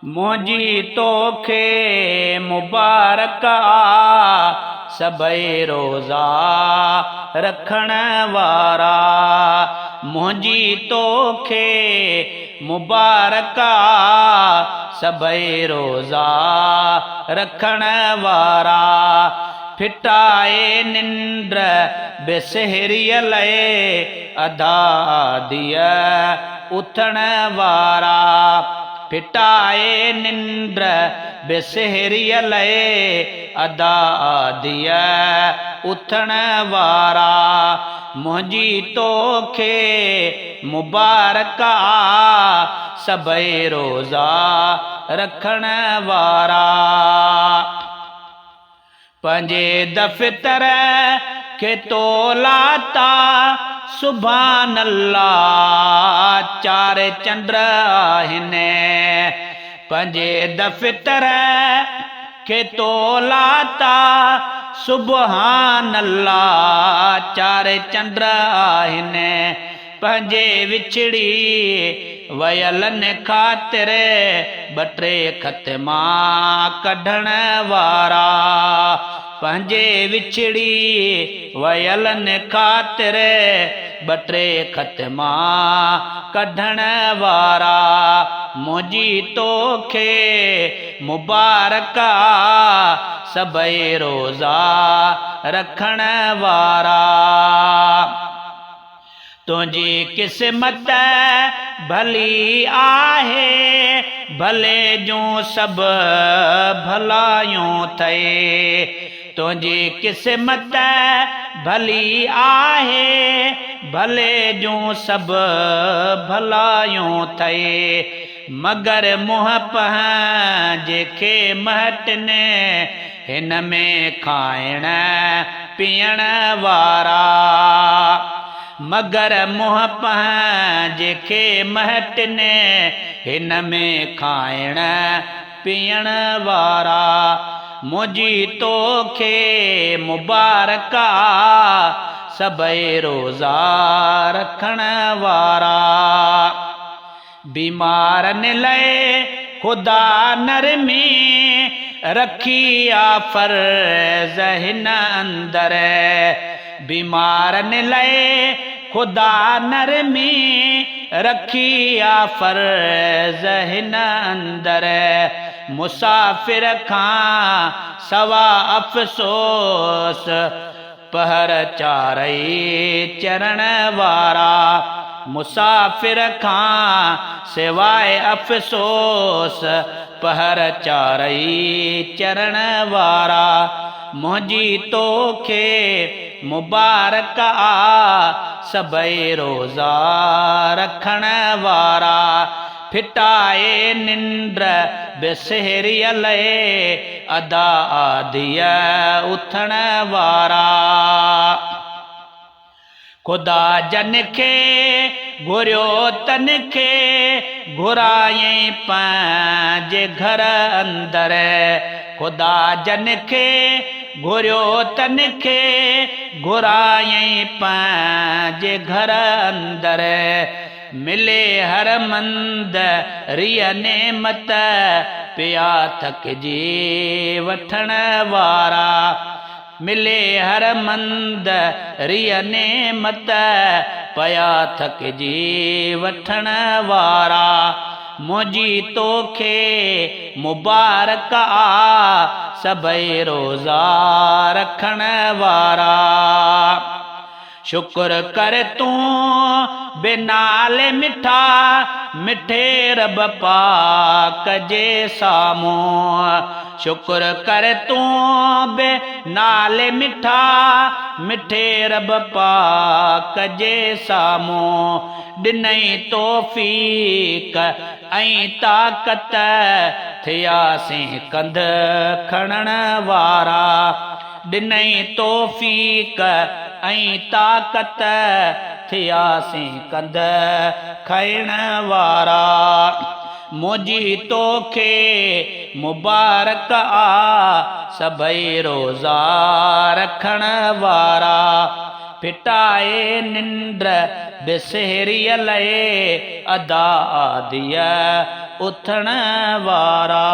मुंहिंजी तोखे मुबारक सभई रोज़ा रखण वारा। मुंहिंजी तोखे मुबारक सभई रोज़ा रखण वारा। फिटाए निंड बेसहरीअ लाइ अधा दिया उथण वारा। फिटाए निंड बेसहरीअ लाइ अदा दिया उथण वारा। मुंहिंजी तोखे मुबारक सभई रोज़ा रखण वारा। पंहिंजे दफ़्तर खे तोलाता सुभान अल्लाह चार चंड आहिनि। पंहिंजे दफ़्तर खे तोलाता सुभान अल्लाह चार चंड आहिनि। पंहिंजे विछड़ी वयलनि ख़ातिर ॿ टे ख़तमा कढण वारा। पंहिंजे विछड़ी वयलनि ख़ातिर ॿ टे ख़तमा कढण वारा। मुंहिंजी तोखे मुबारक सभई रोज़ा रखण वारा। तुंहिंजी क़िस्मत भली आहे भले जूं सभु भलायूं अथई। तुंहिंजी क़िस्मत भली आहे भले जूं सभु भलायूं अथई। मगर मुंहुं पंहिंजे महटनि हिन में खाइण पीअण वारा। मगर मुंहुं पंहिंजे महटनि हिन में खाइण पीअण वारा। मुंहिंजी तोखे मुबारक सभई रोज़ा रखण वारा। बीमारनि लाइ ख़ुदा नरमी रखी आ फ़र्ज़ हिन अंदर। बीमारनि लाइ ख़ुदा नरमी रखी आ फ़र्ज़ हिन अंदर। मुसाफ़िर खां सवा अफ़सोस पहर चारई चरण वारा। मुसाफ़िर खां सवाइ अफ़सोस पहर चारई चरण वारा। मुंहिंजी तोखे मुबारक सभई रोज़ा रखण वारा। फिटाए निंड बेसहरीअ लाइ अदा दिया उथण वारा। ख़ुदा जन खे घुरियो तन खे घुरायईं पंहिंजे घर अंदर। ख़ुदा जन खे घुरियो तन खे घुरायईं पंहिंजे घर अंदर। मिले हर मंद रिय नेमत पिया थकिजी वठण वारा। मिले हर मंद रिय नेमत पिया थकिजी वठण वारा। मुंहिंजी तोखे मुबारक सभई रोज़ा रखण वारा। शुक्र कर तूं बेनाले मिठा मिठे रब पाक जे साम्हूं। शुक्र कर तूं बेनाले मिठा मिठे रब पाक जे साम्हूं। ॾिनई तौफ़ीक़ ऐं ताक़त थियासीं कंध खणण वारा। ॾिनई तौफ़ीक़ ऐं ताक़त थियासीं कंध खणण वारा। मुंहिंजी तोखे मुबारक सभई रोज़ा रखण वारा। फिटाए निंद्र बिसहरिय लए अदा दिया उथण वारा